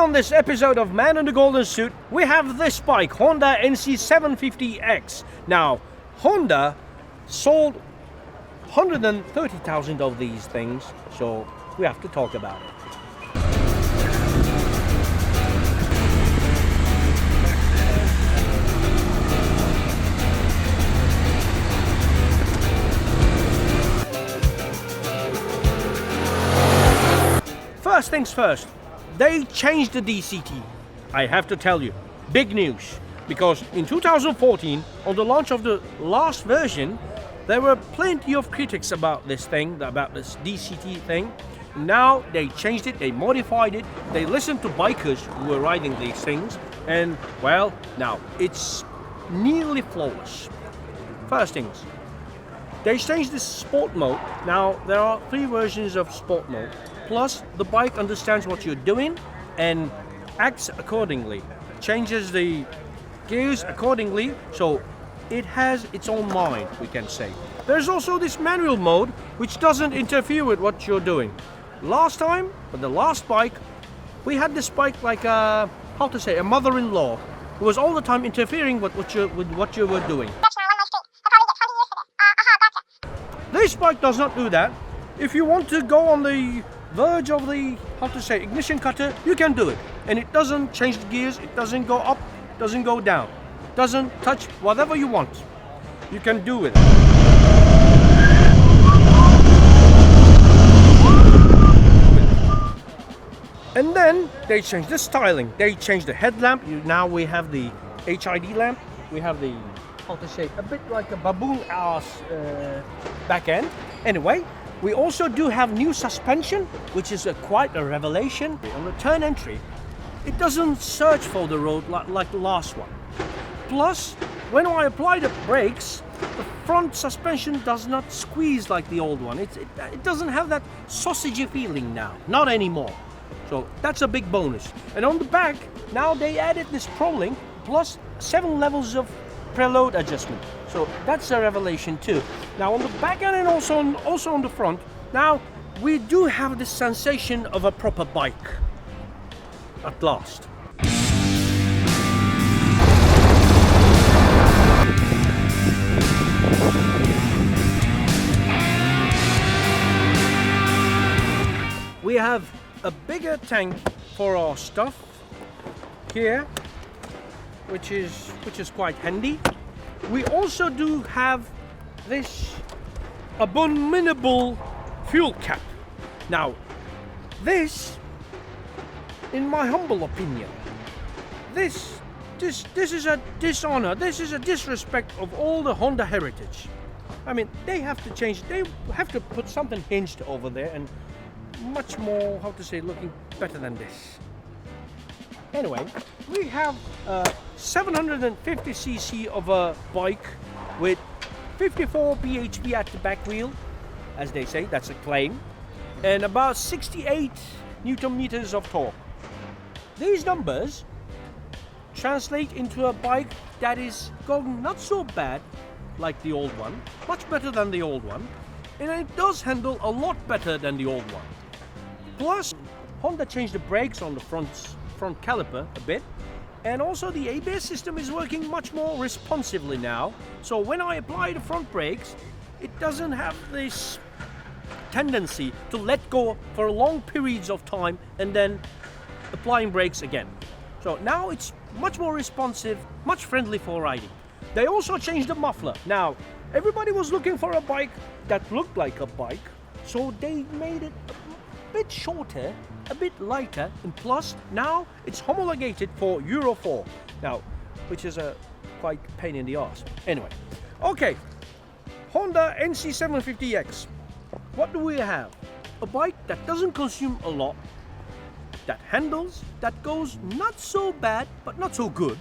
on this episode of Man in the Golden Suit, we have this bike, Honda NC750X. Now, Honda sold 130,000 of these things, so we have to talk about it. First things first, they changed the DCT. I have to tell you, big news, because in 2014, on the launch of the last version, there were plenty of critics about this thing, about this DCT thing. Now they changed it, they modified it, they listened to bikers who were riding these things, and well, now it's nearly flawless. First things, they changed the sport mode. Now there are 3 versions of sport mode. Plus, the bike understands what you're doing and acts accordingly, changes the gears accordingly, so it has its own mind, we can say. There's also this manual mode, which doesn't interfere with what you're doing. Last time, with the last bike, we had this bike like a mother-in-law, who was all the time interfering with what you were doing. This bike does not do that. If you want to go on the verge of the ignition cutter, you can do it, and it doesn't change the gears, it doesn't go up, doesn't go down, doesn't touch whatever you want, you can do it. And then they changed the styling, they changed the headlamp. Now we have the HID lamp, we have the a bit like a baboon ass back end. Anyway, we also do have new suspension, which is quite a revelation. On the turn entry, it doesn't search for the road like the last one. Plus, when I apply the brakes, the front suspension does not squeeze like the old one. It doesn't have that sausagey feeling now, not anymore. So that's a big bonus. And on the back, now they added this Pro Link plus 7 levels of preload adjustment. So that's a revelation too. Now on the back end and also on the front, now we do have this sensation of a proper bike at last. We have a bigger tank for our stuff here, which is quite handy. We also do have this abominable fuel cap. Now, this, in my humble opinion, this is a dishonor. This is a disrespect of all the Honda heritage. I mean, they have to change. They have to put something hinged over there and much more, looking better than this. Anyway, we have 750cc of a bike with 54 bhp at the back wheel, as they say, that's a claim, and about 68 Newton meters of torque. These numbers translate into a bike that is going not so bad like the old one, much better than the old one, and it does handle a lot better than the old one. Plus, Honda changed the brakes on the front caliper a bit, and also the ABS system is working much more responsively now. So when I apply the front brakes, it doesn't have this tendency to let go for long periods of time and then applying brakes again. So now it's much more responsive, much friendly for riding. They also changed the muffler. Now, everybody was looking for a bike that looked like a bike, so they made it a bit shorter, a bit lighter, and plus now it's homologated for Euro 4 now, which is a quite pain in the ass. Anyway, okay, Honda NC750X. What do we have? A bike that doesn't consume a lot, that handles, that goes not so bad but not so good.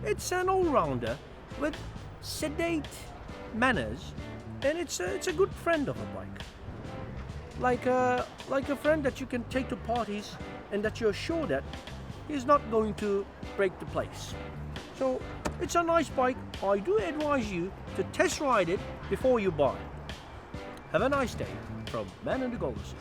It's an all-rounder with sedate manners, and it's a good friend of a bike. Like a friend that you can take to parties and that you're sure that he's not going to break the place. So it's a nice bike. I do advise you to test ride it before you buy. Have a nice day from Man in the Golden Suit.